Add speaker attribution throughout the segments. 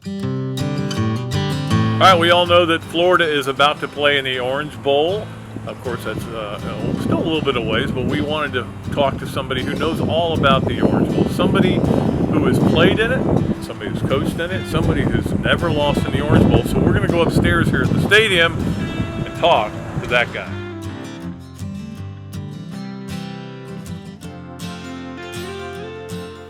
Speaker 1: All right, we all know that Florida is about to play in the Orange Bowl. Of course, that's still a little bit of ways, but we wanted to talk to somebody who knows all about the Orange Bowl, somebody who has played in it, somebody who's coached in it, somebody who's never lost in the Orange Bowl. So we're going to go upstairs here at the stadium and talk to that guy.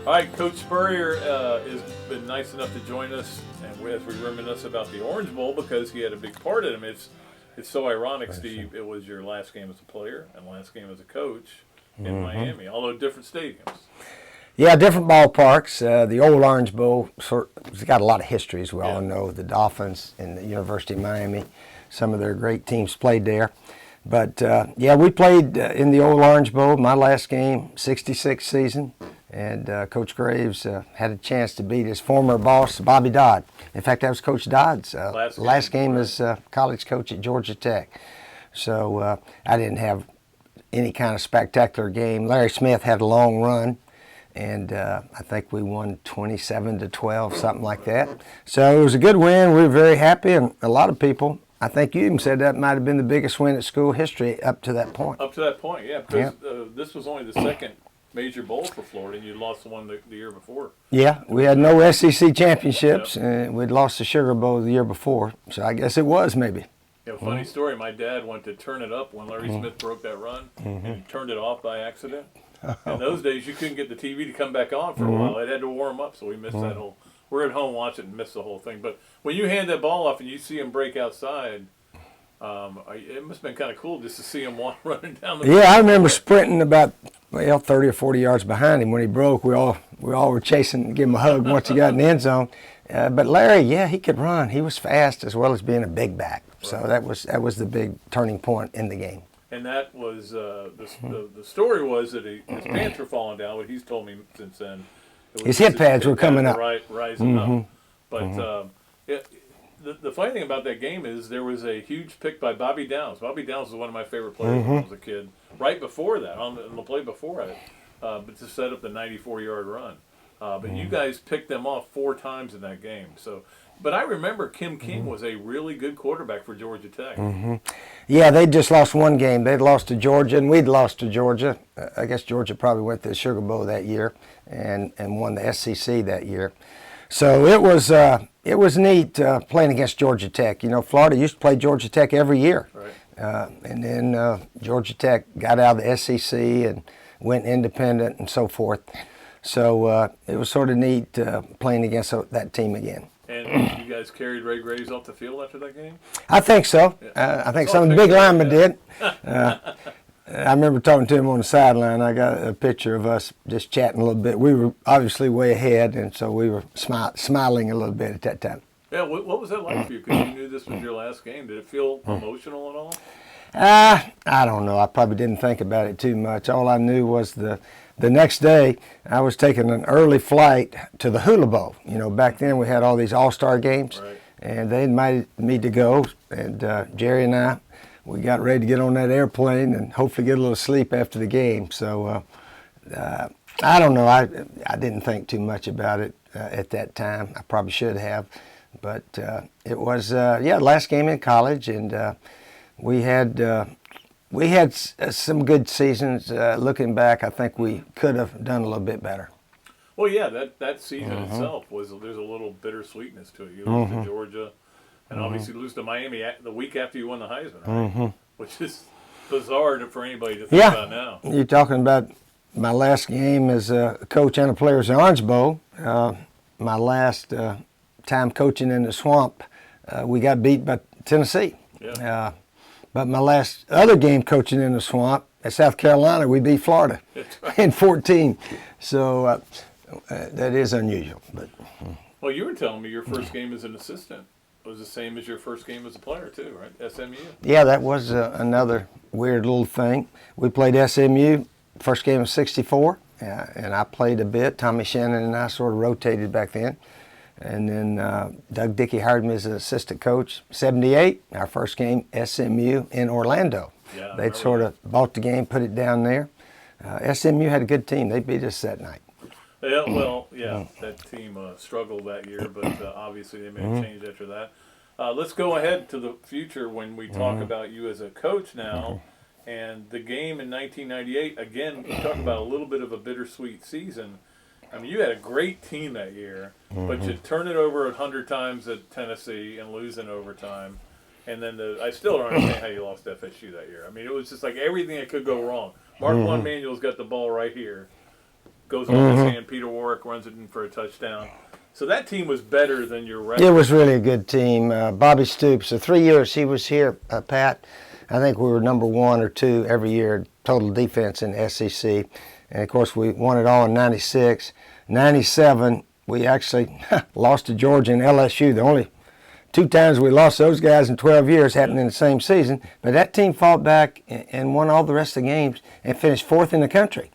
Speaker 1: All right, Coach Spurrier has been nice enough to join us, and as we reminisce about the Orange Bowl, because he had a big part in it. It's so ironic, Steve. It was your last game as a player and last game as a coach in Miami, although different stadiums.
Speaker 2: Yeah, different ballparks. The old Orange Bowl it's got a lot of history, as we all know. The Dolphins and the University of Miami, some of their great teams played there. But, we played in the old Orange Bowl, my last game, 66 season. And Coach Graves had a chance to beat his former boss, Bobby Dodd. In fact, that was Coach Dodd's last game as college coach at Georgia Tech. So I didn't have any kind of spectacular game. Larry Smith had a long run, and I think we won 27-12, something like that. So it was a good win. We were very happy, and a lot of people, I think you even said that might have been the biggest win at school history up to that point.
Speaker 1: Up to that point, yeah, because this was only the second major bowl for Florida, and you lost the one the year before.
Speaker 2: Yeah, we had no SEC championships, and we'd lost the Sugar Bowl the year before, so I guess it was maybe.
Speaker 1: Yeah, funny story, my dad went to turn it up when Larry Smith broke that run, and he turned it off by accident. In those days, you couldn't get the TV to come back on for a while. It had to warm up, so we missed that whole – we're at home watching and missed the whole thing. But when you hand that ball off and you see him break outside – it must have been kind of cool just to see him running down the field.
Speaker 2: Yeah, I remember sprinting about 30 or 40 yards behind him when he broke. We all were chasing and give him a hug once he got in the end zone. But Larry, he could run. He was fast as well as being a big back. Right. So that was the big turning point in the game.
Speaker 1: And that was the story was that his pants were falling down. What he's told me since then,
Speaker 2: his hip pads were coming up,
Speaker 1: rising up. But the funny thing about that game is there was a huge pick by Bobby Downs. Bobby Downs was one of my favorite players when I was a kid. Right before that, on the play before it, but to set up the 94-yard run. But you guys picked them off 4 times in that game. So, but I remember Kim King was a really good quarterback for Georgia Tech.
Speaker 2: Yeah, they just lost one game. They'd lost to Georgia, and we'd lost to Georgia. I guess Georgia probably went to the Sugar Bowl that year and won the SEC that year. So it was neat playing against Georgia Tech. You know, Florida used to play Georgia Tech every year.
Speaker 1: Right.
Speaker 2: And then Georgia Tech got out of the SEC and went independent and so forth. So it was sort of neat playing against that team again.
Speaker 1: And you guys carried Ray Graves off the field after that game?
Speaker 2: I think so.
Speaker 1: Yeah.
Speaker 2: I think some of the big linemen did. I remember talking to him on the sideline. I got a picture of us just chatting a little bit. We were obviously way ahead, and so we were smiling a little bit at that time.
Speaker 1: Yeah, what was that like for you? Because you knew this was your last game. Did it feel emotional at all?
Speaker 2: I don't know. I probably didn't think about it too much. All I knew was the next day I was taking an early flight to the Hula Bowl. You know, back then we had all these all-star games,
Speaker 1: right.
Speaker 2: And they invited me to go, and Jerry and I, we got ready to get on that airplane and hopefully get a little sleep after the game. So I don't know. I didn't think too much about it at that time. I probably should have. But it was, last game in college, and we had some good seasons. Looking back, I think we could have done a little bit better.
Speaker 1: Well, yeah, that season itself there's a little bittersweetness to it. You lose to Georgia, and obviously lose to Miami the week after you won the Heisman, right? Which is bizarre for anybody to think about now.
Speaker 2: You're talking about my last game as a coach and a player in the Orange Bowl. My last time coaching in the Swamp, we got beat by Tennessee.
Speaker 1: Yeah.
Speaker 2: But my last other game coaching in the Swamp at South Carolina, we beat Florida in 14. So that is unusual. But
Speaker 1: well, you were telling me your first game as an assistant was the same as your first game as a player too, right? SMU.
Speaker 2: Yeah, that was another weird little thing. We played SMU. First game was '64, and I played a bit. Tommy Shannon and I sort of rotated back then. And then Doug Dickey hired me as an assistant coach. '78, our first game, SMU in Orlando.
Speaker 1: Yeah,
Speaker 2: they'd sort of bought the game, put it down there. SMU had a good team. They beat us that night.
Speaker 1: Yeah, well, yeah, that team struggled that year, but obviously they made a change after that. Let's go ahead to the future when we talk about you as a coach now. And the game in 1998, again, you talk about a little bit of a bittersweet season. I mean, you had a great team that year, but you turn it over 100 times at Tennessee and lose in overtime. And then I still don't understand how you lost FSU that year. I mean, it was just like everything that could go wrong. Mark One Manuel's got the ball right here. Goes on his hand. Peter Warwick runs it in for a touchdown. So that team was better than your record.
Speaker 2: It was really a good team. Bobby Stoops, the 3 years he was here, Pat, I think we were number 1 or 2 every year, total defense in the SEC. And, of course, we won it all in 96. 97, we actually lost to Georgia and LSU. The only 2 times we lost those guys in 12 years happened in the same season. But that team fought back and won all the rest of the games and finished 4th in the country.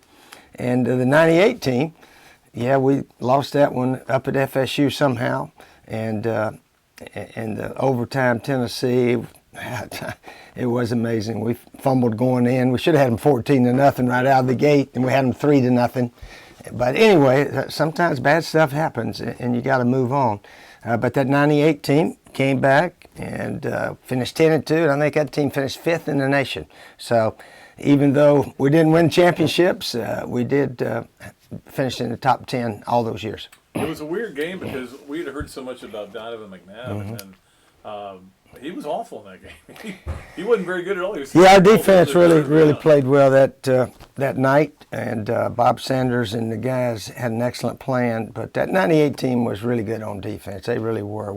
Speaker 2: And the 98 team, yeah, we lost that one up at FSU somehow. And the overtime Tennessee, it was amazing. We fumbled going in. We should have had them 14-0 right out of the gate, and we had them 3-0. But anyway, sometimes bad stuff happens, and you got to move on. But that 98 team came back and finished 10-2, and I think that team finished 5th in the nation. So even though we didn't win championships, we did finish in the top 10 all those years.
Speaker 1: It was a weird game because we had heard so much about Donovan McNabb, and he was awful in that game. He wasn't very good at all.
Speaker 2: Yeah, our defense really played well that night, and Bob Sanders and the guys had an excellent plan. But that 98 team was really good on defense. They really were.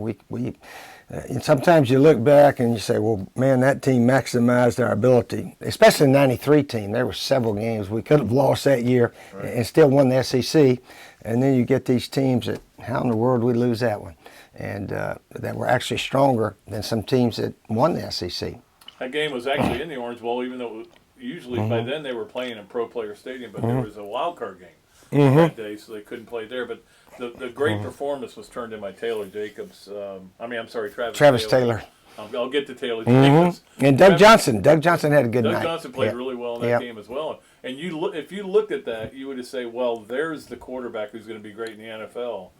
Speaker 2: And sometimes you look back and you say, well, man, that team maximized our ability, especially the 93 team. There were several games we could have lost that year and still won the SEC. And then you get these teams that, how in the world we lose that one? And that were actually stronger than some teams that won the SEC.
Speaker 1: That game was actually in the Orange Bowl, even though usually by then they were playing in Pro Player Stadium, but there was a wild card game that day, so they couldn't play there. But the great performance was turned in by Taylor Jacobs. Travis Taylor. I'll get to Taylor Jacobs.
Speaker 2: And Doug Johnson. Doug Johnson had a good night.
Speaker 1: Doug Johnson played really well in that game as well. And if you looked at that, you would say, well, there's the quarterback who's going to be great in the NFL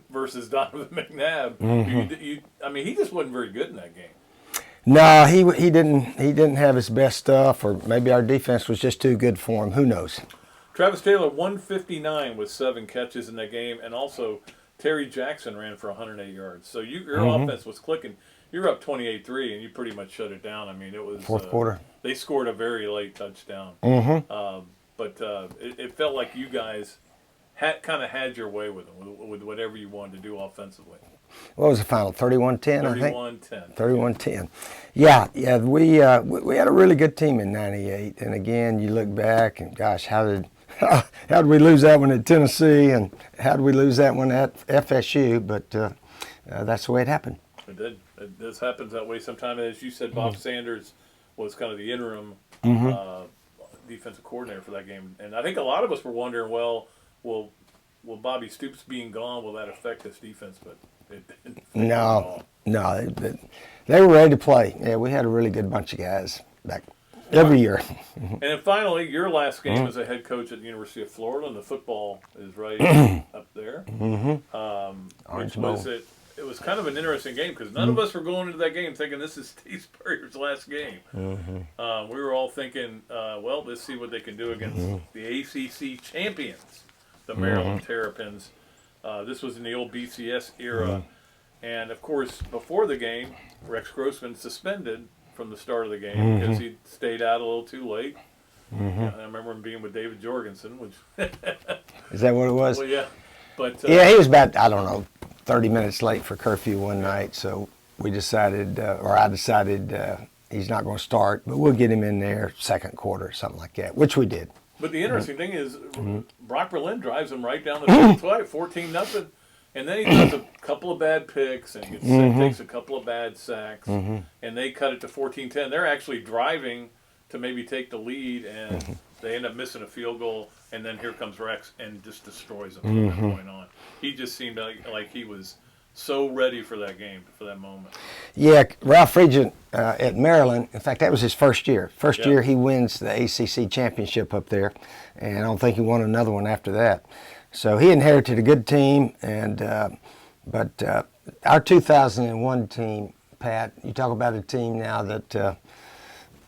Speaker 1: versus Donovan McNabb. I mean, he just wasn't very good in that game.
Speaker 2: No, he didn't have his best stuff, or maybe our defense was just too good for him. Who knows?
Speaker 1: Travis Taylor, 159 with 7 catches in that game, and also Terry Jackson ran for 108 yards. So your offense was clicking. You're up 28-3, and you pretty much shut it down. I mean, it was
Speaker 2: fourth quarter.
Speaker 1: They scored a very late touchdown, but it felt like you guys kind of had your way with them, with whatever you wanted to do offensively.
Speaker 2: What was the final? 31-10, I think?
Speaker 1: 31-10.
Speaker 2: 31-10. Yeah, we had a really good team in 98. And again, you look back and, gosh, how did we lose that one at Tennessee, and how did we lose that one at FSU? But that's the way it happened.
Speaker 1: It did. This happens that way sometimes. As you said, Bob Sanders was kind of the interim defensive coordinator for that game. And I think a lot of us were wondering, well, will Bobby Stoops being gone, will that affect this defense? But it didn't.
Speaker 2: No. They were ready to play. Yeah, we had a really good bunch of guys back every year.
Speaker 1: And then finally, your last game as a head coach at the University of Florida, and the football is right up there. Which was it. It was kind of an interesting game because none of us were going into that game thinking this is Steve Spurrier's last game. We were all thinking, well, let's see what they can do against the ACC champions, the Maryland Terrapins. This was in the old BCS era. And, of course, before the game, Rex Grossman suspended from the start of the game because he stayed out a little too late. I remember him being with David Jorgensen. Which
Speaker 2: Is that what it was?
Speaker 1: Well, yeah. But,
Speaker 2: yeah, he was about, 30 minutes late for curfew one night, so we decided, I decided he's not going to start, but we'll get him in there second quarter, something like that, which we did.
Speaker 1: But the interesting thing is, Brock Berlin drives him right down the field twice, 14-0, and then he does a couple of bad picks and takes a couple of bad sacks, and they cut it to 14-10. They're actually driving to maybe take the lead, and they end up missing a field goal, and then here comes Rex and just destroys them from that point on. He just seemed like he was so ready for that game, for that moment.
Speaker 2: Yeah, Ralph Regent at Maryland, in fact, that was his first year. First year he wins the ACC championship up there, and I don't think he won another one after that. So he inherited a good team, but our 2001 team, Pat, you talk about a team now that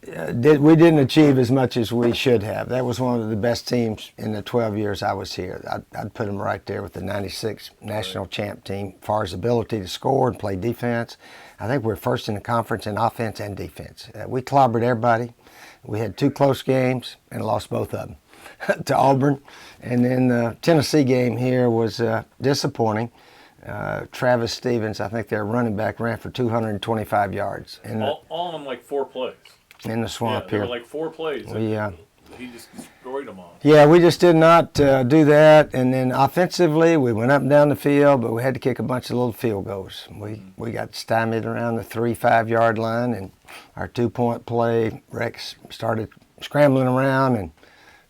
Speaker 2: we didn't achieve as much as we should have. That was one of the best teams in the 12 years I was here. I'd put them right there with the 96 national champ team as far as ability to score and play defense. I think we're first in the conference in offense and defense. We clobbered everybody. We had 2 close games and lost both of them to Auburn. And then the Tennessee game here was disappointing. Travis Stevens, I think their running back, ran for 225 yards.
Speaker 1: All in like 4 plays.
Speaker 2: In the swamp
Speaker 1: there
Speaker 2: here.
Speaker 1: were like 4 plays. He just destroyed them all.
Speaker 2: Yeah, we just did not do that. And then offensively, we went up and down the field, but we had to kick a bunch of little field goals. We got stymied around the 3-5 yard line, and our 2-point play, Rex started scrambling around, and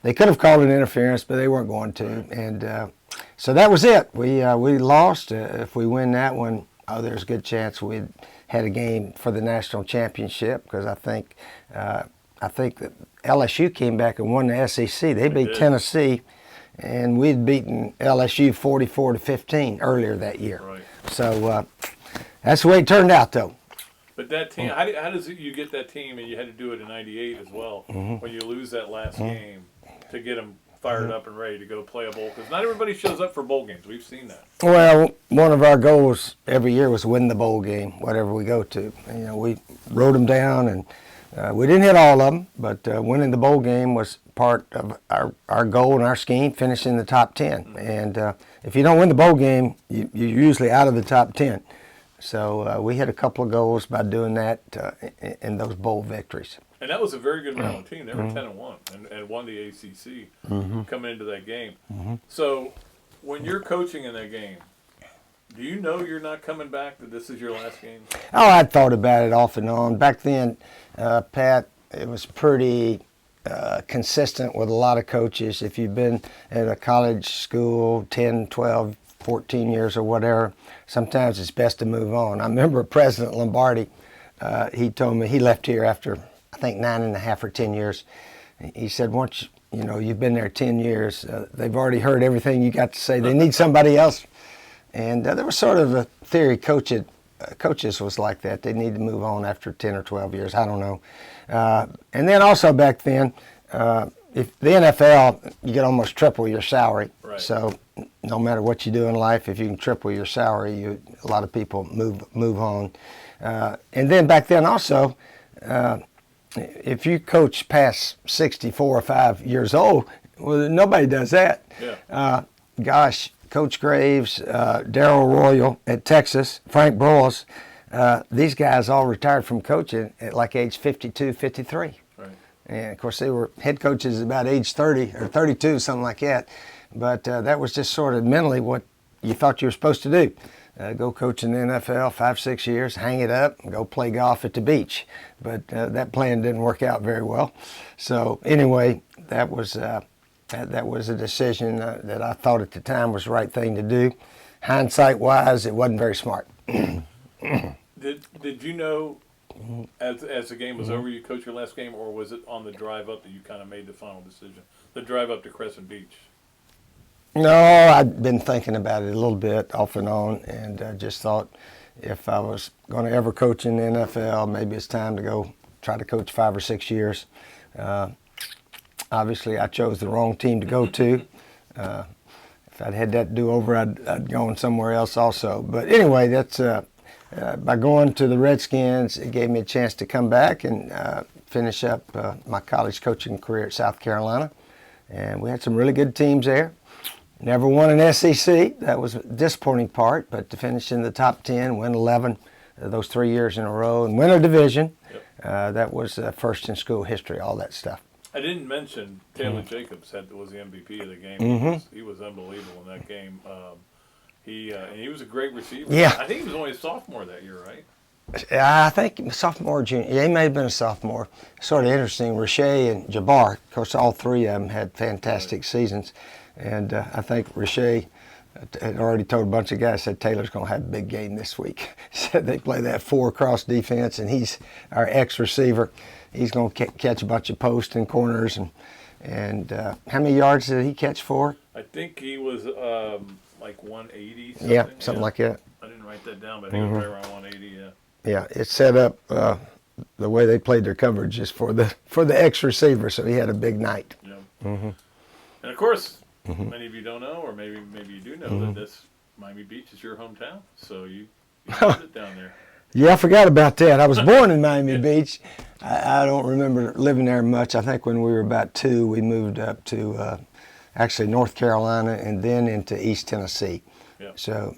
Speaker 2: they could have called an interference, but they weren't going to. And so that was it. We lost. If we win that one, there's a good chance we'd had a game for the national championship, because I think that LSU came back and won the SEC. They beat Tennessee, and we'd beaten LSU 44-15 earlier that year.
Speaker 1: Right.
Speaker 2: So that's the way it turned out, though.
Speaker 1: But that team, how does you get that team, and you had to do it in '98 as well, when you lose that last game, to get them fired up and ready to go play a bowl? Because not everybody shows up for bowl games. We've seen that.
Speaker 2: Well, one of our goals every year was win the bowl game, whatever we go to. We wrote them down, and we didn't hit all of them, but winning the bowl game was part of our goal and our scheme, finishing in the top 10. And if you don't win the bowl game, you're usually out of the top 10. So we hit a couple of goals by doing that in those bowl victories.
Speaker 1: And that was a very good Maryland team. They were 10-1 and won the ACC coming into that game. So when you're coaching in that game, do you know you're not coming back, that this is your last game?
Speaker 2: Oh, I'd thought about it off and on. Back then, Pat, it was pretty consistent with a lot of coaches. If you've been at a college school 10, 12, 14 years or whatever, sometimes it's best to move on. I remember President Lombardi, he told me, he left here after, I think, 9.5 or 10 years. He said, once you've been there 10 years, they've already heard everything you got to say. They need somebody else. And there was sort of a theory, coaches was like that. They need to move on after 10 or 12 years. I don't know. And then also back then, if the NFL, you get almost triple your salary.
Speaker 1: Right.
Speaker 2: So no matter what you do in life, if you can triple your salary, a lot of people move on. And then back then also, if you coach past 64 or 5 years old, well, nobody does that.
Speaker 1: Yeah.
Speaker 2: Gosh, Coach Graves, Darrell Royal at Texas, Frank Broyles, these guys all retired from coaching at like age 52, 53.
Speaker 1: Right.
Speaker 2: And of course, they were head coaches about age 30 or 32, something like that. But that was just sort of mentally what you thought you were supposed to do. Go coach in the NFL 5-6 years, hang it up, and go play golf at the beach. But that plan didn't work out very well. So anyway, that was a decision that I thought at the time was the right thing to do. Hindsight-wise, it wasn't very smart.
Speaker 1: Did you know, as the game was over, you coached your last game, or was it on the drive up that you kind of made the final decision? The drive up to Crescent Beach?
Speaker 2: No, I'd been thinking about it a little bit off and on, and just thought if I was going to ever coach in the NFL, maybe it's time to go try to coach 5 or 6 years. Obviously, I chose the wrong team to go to. If I'd had that do-over, I'd gone somewhere else also. But anyway, that's by going to the Redskins, it gave me a chance to come back and finish up my college coaching career at South Carolina. And we had some really good teams there. Never won an SEC. That was a disappointing part, but to finish in the top 10, win 11 those 3 years in a row, and win a division, that was first in school history, all that stuff.
Speaker 1: I didn't mention Taylor Jacobs was the MVP of the game. He was unbelievable in that game. And he was a great receiver.
Speaker 2: Yeah.
Speaker 1: I think he was only a sophomore that year, right?
Speaker 2: I think sophomore, junior. Yeah, he may have been a sophomore. Sort of interesting. Rashay and Jabbar, of course, all three of them had fantastic seasons. And I think Rashay had already told a bunch of guys, said Taylor's going to have a big game this week. Said they play that 4-cross defense, and he's our ex-receiver. He's going to catch a bunch of posts and corners And how many yards did he catch for?
Speaker 1: I think he was like 180. Something.
Speaker 2: Yeah, something like that.
Speaker 1: I didn't write that down, but I think it was right around 180. Yeah.
Speaker 2: Yeah, it's set up the way they played their coverage is for the X receiver, so he had a big night.
Speaker 1: Yeah. And of course, many of you don't know, or maybe you do know that this Miami Beach is your hometown, so you visit down there.
Speaker 2: Yeah, I forgot about that. I was born in Miami Beach. I don't remember living there much. I think when we were about 2, we moved up to actually North Carolina and then into East Tennessee.
Speaker 1: Yeah.
Speaker 2: So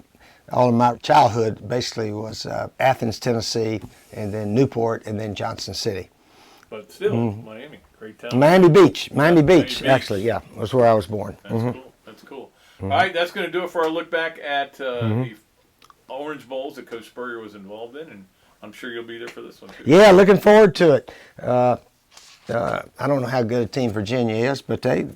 Speaker 2: all of my childhood basically was Athens, Tennessee, and then Newport, and then Johnson City.
Speaker 1: But still, Miami, great town.
Speaker 2: Miami Beach,
Speaker 1: Miami Beach.
Speaker 2: actually, yeah, was where I was born.
Speaker 1: That's cool. That's cool. All right, that's going to do it for our look back at the Orange Bowls that Coach Spurrier was involved in, and I'm sure you'll be there for this one too.
Speaker 2: Yeah, looking forward to it. I don't know how good a team Virginia is, but they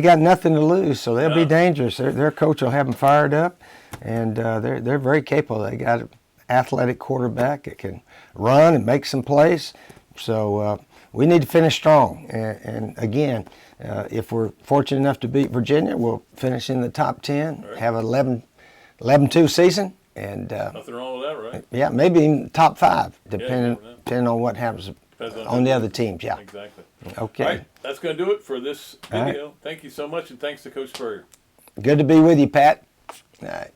Speaker 2: got nothing to lose, so they'll be dangerous. Their coach will have them fired up, and they're very capable. They got an athletic quarterback that can run and make some plays. So we need to finish strong. And again, if we're fortunate enough to beat Virginia, we'll finish in the top 10, have an 11-2 season. And
Speaker 1: Nothing wrong with that, right?
Speaker 2: yeah, maybe even top 5, depending on what happens on the other teams. Yeah,
Speaker 1: exactly.
Speaker 2: Okay.
Speaker 1: All right, that's going to do it for this video. Thank you so much, and thanks to Coach Spurrier.
Speaker 2: Good to be with you, Pat. All right.